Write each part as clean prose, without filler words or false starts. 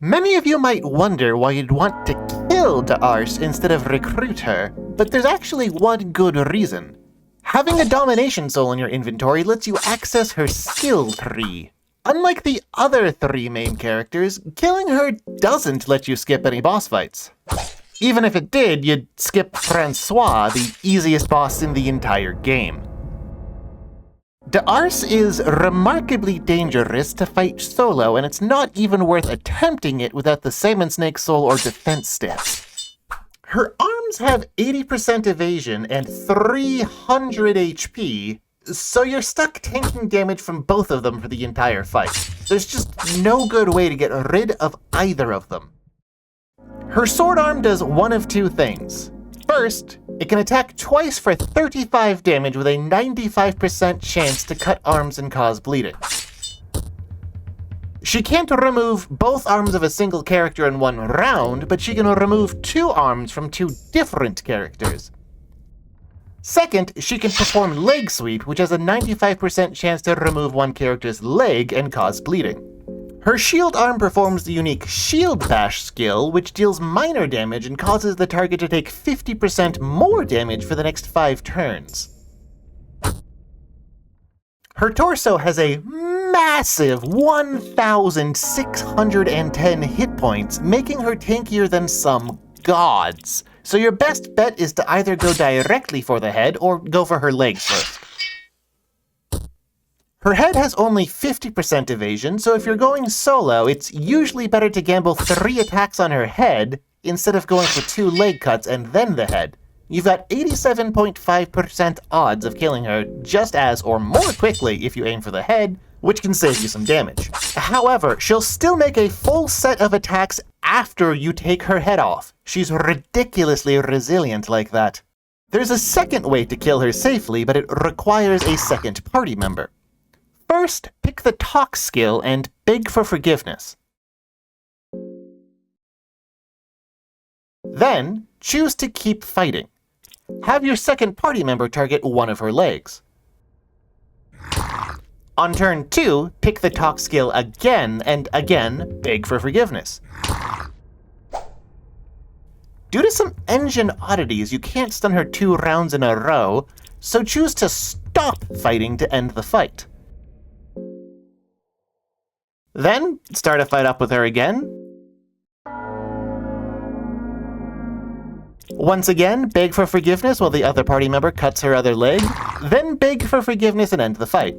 Many of you might wonder why you'd want to kill D'Ars instead of recruit her, but there's actually one good reason. Having a domination soul in your inventory lets you access her skill tree. Unlike the other three main characters, killing her doesn't let you skip any boss fights. Even if it did, you'd skip Francois, the easiest boss in the entire game. D'Ars is remarkably dangerous to fight solo, and it's not even worth attempting it without the Salmon Snake Soul or defense stance. Her arms have 80% evasion and 300 HP, so you're stuck tanking damage from both of them for the entire fight. There's just no good way to get rid of either of them. Her sword arm does one of two things. First, it can attack twice for 35 damage with a 95% chance to cut arms and cause bleeding. She can't remove both arms of a single character in one round, but she can remove two arms from two different characters. Second, she can perform leg sweep, which has a 95% chance to remove one character's leg and cause bleeding. Her shield arm performs the unique Shield Bash skill, which deals minor damage and causes the target to take 50% more damage for the next 5 turns. Her torso has a massive 1,610 hit points, making her tankier than some gods. So your best bet is to either go directly for the head or go for her legs first. Her head has only 50% evasion, so if you're going solo, it's usually better to gamble 3 attacks on her head instead of going for 2 leg cuts and then the head. You've got 87.5% odds of killing her just as or more quickly if you aim for the head, which can save you some damage. However, she'll still make a full set of attacks after you take her head off. She's ridiculously resilient like that. There's a second way to kill her safely, but it requires a second party member. First, pick the talk skill and beg for forgiveness. Then, choose to keep fighting. Have your second party member target one of her legs. On turn 2, pick the talk skill again, and again, beg for forgiveness. Due to some engine oddities, you can't stun her 2 rounds in a row, so choose to stop fighting to end the fight. Then, start a fight up with her again. Once again, beg for forgiveness while the other party member cuts her other leg. Then beg for forgiveness and end the fight.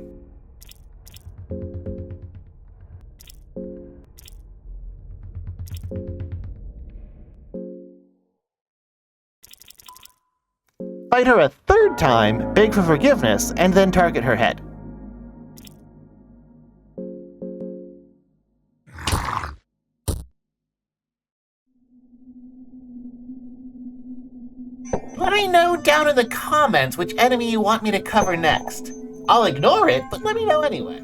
Fight her a third time, beg for forgiveness, and then target her head. Let me know down in the comments which enemy you want me to cover next. I'll ignore it, but let me know anyway.